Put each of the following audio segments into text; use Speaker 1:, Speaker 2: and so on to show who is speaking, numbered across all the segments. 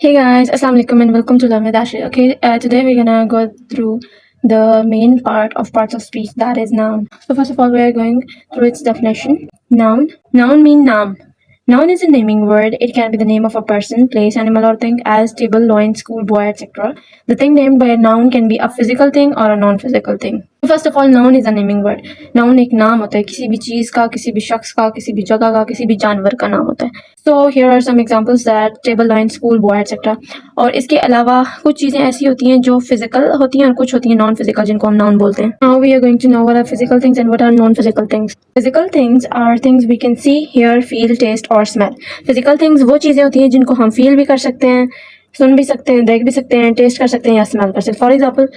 Speaker 1: Hey guys, Assalamu alaikum and welcome to Love with Ashley. Okay, today we're gonna go through the main part of parts of speech, that is noun. So first of all, we are going through its definition. Noun. Noun mean naam. Noun is a naming word. It can be the name of a person, place, animal, or thing, as table, loin, school, boy, etc. The thing named by a noun can be a physical thing or a non-physical thing. First of all noun is a naming word. Noun एक नाम होता है किसी भी चीज का, किसी भी शख्स का, किसी भी जगह का, किसी भी जानवर का नाम होता है. So here are some examples that table, line, school, boy etcetera. और इसके अलावा कुछ चीजें ऐसी होती हैं जो फिजिकल होती हैं और कुछ होती हैं नॉन फिजिकल जिनको हम नाउन बोलते हैं. Now we are going to know what are physical things and what are non physical things. Physical things are things we can see, hear, feel, taste और स्मेल. फिजिकल थिंग्स वो चीजें होती हैं जिनको हम फील भी कर सकते हैं, सुन भी सकते हैं, देख भी सकते हैं, टेस्ट कर सकते हैं या स्मेल कर सकते हैं. For example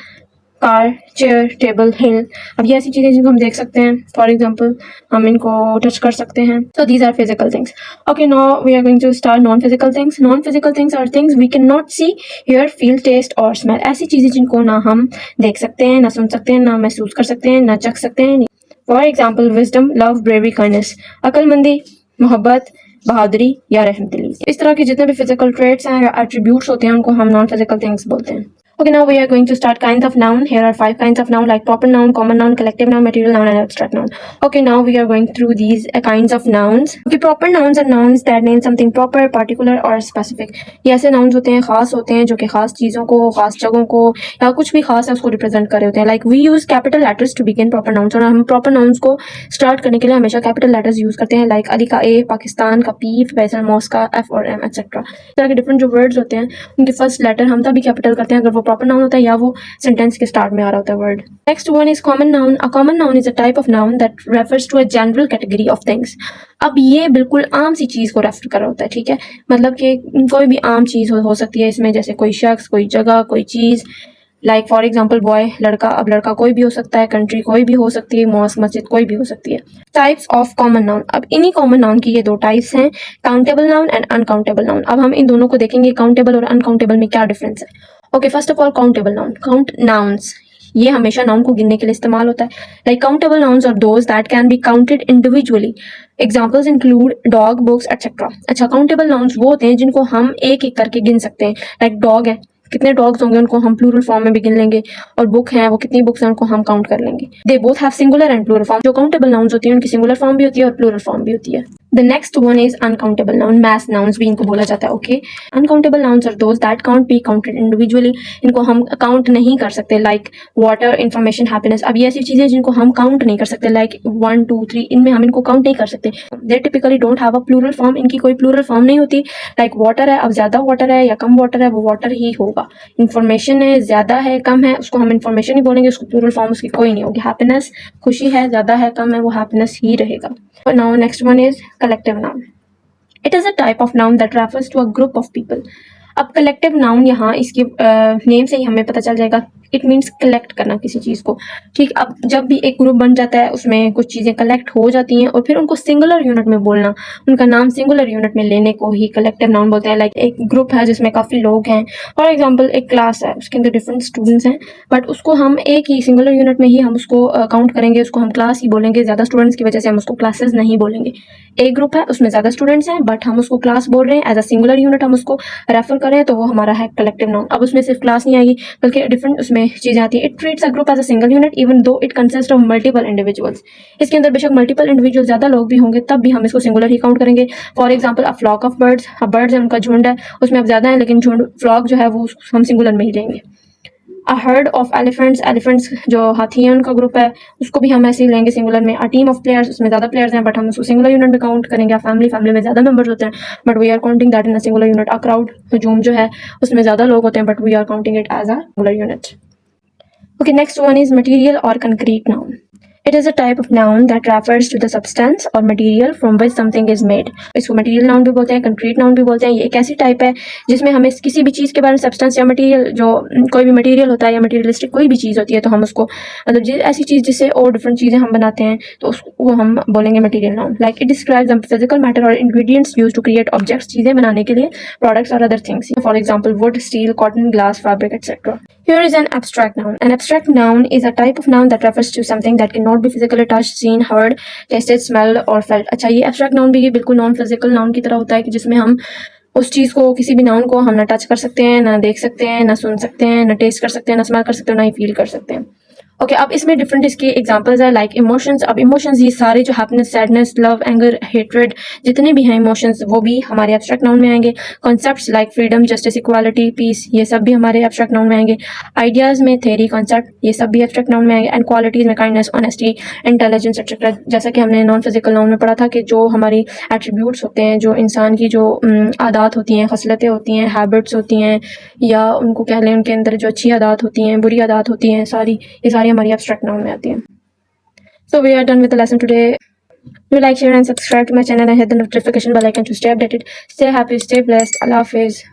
Speaker 1: car, chair, table, hill. अब ये ऐसी चीजें जिनको हम देख सकते हैं. फॉर एग्जाम्पल हम इनको टच कर सकते हैं. So these are physical things. Okay, now we are going to start non physical things. Non physical things are things we can not see, hear, feel, taste और स्मेल. ऐसी चीजें जिनको ना हम देख सकते हैं, ना सुन सकते हैं, ना महसूस कर सकते हैं, ना चख सकते हैं. For example wisdom, love, bravery, kindness. अक्लमंदी, मोहब्बत, बहादुरी या रहमदिली. इस तरह के जितने भी फिजिकल ट्रेट्स हैं या एट्रीब्यूट्स होते हैं उनको हम नॉन फिजिकल थिंग्स बोलते हैं. Okay, now we are going to start kinds of noun. Here are 5 kinds of noun, like proper noun, common noun, collective noun, material noun and abstract noun. Okay, now we are going through these kinds of nouns. Okay, proper nouns are nouns that name something proper, particular or specific. ये ऐसे nouns होते हैं, खास होते हैं, जो कि खास चीज़ों को, खास जगहों को या कुछ भी खास है उसको रिप्रेजेंट कर रहे होते हैं. Like we use capital letters to begin proper nouns. और हम proper nouns को स्टार्ट करने के लिए हमेशा capital letters यूज करते हैं. Like अली का A, पाकिस्तान का P, फैसल मॉस का F और M etc. इस तरह के डिफरेंट जो वर्ड्स होते हैं उनके फर्स्ट लेटर हम तभी कैपिटल करते हैं अगर वो प्रॉपर नाउन होता है या वो सेंटेंस के स्टार्ट में आ रहा होता है word. Next one is common noun. A common noun is a type of noun that refers to a general category of things. अब ये बिल्कुल आम सी चीज को रेफर कर रहा होता है. ठीक है, मतलब कि कोई भी आम चीज हो सकती है इसमें, जैसे कोई शख्स, कोई जगह, कोई चीज. लाइक फॉर एग्जाम्पल बॉय, लड़का. अब लड़का कोई भी हो सकता है, कंट्री कोई भी हो सकती है, मॉस्क, मस्जिद कोई भी हो सकती है. Types of common noun. अब इन्हीं कॉमन नाउन की ये दो टाइप्स हैं, countable noun and uncountable noun. अब हम इन दोनों को देखेंगे काउंटेबल और अनकाउंटेबल में क्या डिफरेंस है. Okay, first of all countable noun. Count nouns ये हमेशा नाउन को गिनने के लिए इस्तेमाल होता है. Like countable nouns are those that can be counted individually. Examples include dog, books etcetera. अच्छा, काउंटेबल नाउन्स वो होते हैं जिनको हम एक एक करके गिन सकते हैं. लाइक डॉग है, कितने डॉग्स होंगे उनको हम प्लूरल फॉर्म में भी गिन लेंगे. और बुक है, वो कितनी बुक्स हैं उनको हम काउंट कर लेंगे. They both have singular and plural form. जो काउंटेबल नाउन्स होती है उनकी सिंगुलर फॉर्म भी होती है और प्लूरल फॉर्म भी होती है. The next one is uncountable noun. Mass nouns भी इनको बोला जाता है. Okay, uncountable nouns are those that can't be counted individually. इनको हम काउंट नहीं कर सकते. Like water, information, happiness. अब ये ऐसी चीजें जिनको हम काउंट नहीं कर सकते. लाइक 1 2 3 इनमें हम इनको काउंट नहीं कर सकते. They typically don't have a plural form. इनकी कोई प्लूरल फॉर्म नहीं होती. लाइक वाटर है, अब ज्यादा वाटर है या कम वाटर है, वो वाटर ही होगा. इंफॉर्मेशन है, ज्यादा है, कम है, उसको हम इंफॉर्मेशन ही बोलेंगे, उसको प्लूरल फॉर्म उसकी कोई नहीं होगी. हैप्पीनेस, खुशी है, ज्यादा है, कम है, वो हैप्पीनेस ही रहेगा. Now next one is collective noun. It is a type of noun that refers to a group of people. अब कलेक्टिव नाउन यहाँ इसके नेम से ही हमें पता चल जाएगा. इट मीन्स कलेक्ट करना किसी चीज को. ठीक, अब जब भी एक ग्रुप बन जाता है उसमें कुछ चीजें कलेक्ट हो जाती हैं और फिर उनको सिंगुलर यूनिट में बोलना, उनका नाम सिंगुलर यूनिट में लेने को ही कलेक्टिव नाउन बोलते हैं. लाइक एक ग्रुप है जिसमें काफी लोग हैं. फॉर एग्जाम्पल एक क्लास है, उसके अंदर डिफरेंट स्टूडेंट्स हैं, बट उसको हम एक ही सिंगुलर यूनिट में ही हम उसको काउंट करेंगे, उसको हम क्लास ही बोलेंगे. ज्यादा स्टूडेंट्स की वजह से हम उसको क्लासेस नहीं बोलेंगे. एक ग्रुप है उसमें ज्यादा स्टूडेंट्स हैं बट हम उसको क्लास बोल रहे हैं, एज अ सिंगुलर यूनिट हम उसको रेफर करें तो वो हमारा है कलेक्टिव नाउन. अब उसमें सिर्फ क्लास नहीं आएगी बल्कि डिफरेंट उसमें चीजें आती है. It treats a group as a single unit even though it consist of multiple individuals. इसके अंदर बेशक मल्टीपल इंडिविजुअल ज्यादा लोग भी होंगे तब भी हम इसको सिंगुलर ही काउंट करेंगे. For example a flock of birds. Birds है, उनका झुंड है, उसमें अब ज्यादा है लेकिन झुंड, फ्लॉक जो है वो हम सिंगुलर में ही लेंगे. A herd of elephants. Elephants जो हाथी हैं उनका ग्रुप है, उसको भी हम ऐसे ही लेंगे सिंगुलर में. अ टीम ऑफ प्लेयर्स, उसमें ज्यादा प्लेयर्स हैं बट हम उसको सिंगुलर यूनिट में काउंट करेंगे. फैमिली, फैमिली में ज्यादा मेंबर्स होते हैं but we are counting that in a singular unit. A crowd, हजूम जो है उसमें ज्यादा लोग होते हैं but we are counting it as a singular unit. Okay, next one is material और concrete noun. It is a type of noun that refers to the substance or material from which something is made. इसको material noun भी बोलते हैं, concrete noun भी बोलते हैं. ये एक ऐसी टाइप है जिसमें हमें किसी भी चीज के बारे में substance या material, जो कोई भी material होता है या materialistic कोई भी चीज होती है तो हम उसको, मतलब ऐसी चीज जिससे और डिफरेंट चीजें हम बनाते हैं तो उसको हम बोलेंगे material noun. Like it describes the physical matter or ingredients used to create objects, चीजें बनाने के लिए, products or other things. For example, wood, steel, cotton, glass, fabric, etc. Here is an abstract noun. An abstract noun is a type of noun that refers to something that cannot be physically touched, seen, heard, tasted, smelled or felt. अच्छा, ये abstract noun भी ये बिल्कुल non physical noun की तरह होता है कि जिसमें हम उस चीज़ को, किसी भी नाउन को हम ना टच कर सकते हैं, ना देख सकते हैं, ना सुन सकते हैं, ना टेस्ट कर सकते हैं, ना स्मेल कर सकते हैं, ना ही फील कर सकते हैं। ओके, अब इसमें डिफरेंट इसके एग्जांपल्स है लाइक इमोशंस। अब इमोशंस ये सारे जो happiness, sadness, love, anger, hatred, जितने भी हैं इमोशंस वो भी हमारे एब्स्ट्रैक्ट नाउन में आएंगे। Concepts like freedom, justice, equality, peace, ये सब भी हमारे एब्स्ट्रैक्ट नाउन में आएंगे। आइडियाज में थ्योरी, कॉन्सेप्ट, ये सब भी एब्स्ट्रैक्ट नाउन में आएंगे। एंड क्वालिटीज में काइंडनेस, ऑनेस्टी, इंटेलिजेंस एक्सेट्रा। जैसा कि हमने नॉन फिजिकल नाउन में पढ़ा था कि जो हमारी एट्रीब्यूट्स होते हैं, जो इंसान की जो आदात होती हैं, खसलतें होती हैं, हैबिट्स होती हैं, या उनको कह लें उनके अंदर जो अच्छी आदात होती हैं, बुरी आदात होती हैं, ये सारी हमारी एब्स्ट्रैक्ट नाउन में आती हैं। So we are done with the lesson today. Do like, share and subscribe to my channel and hit the notification bell icon to stay updated. Stay happy, stay blessed. Allah Hafiz.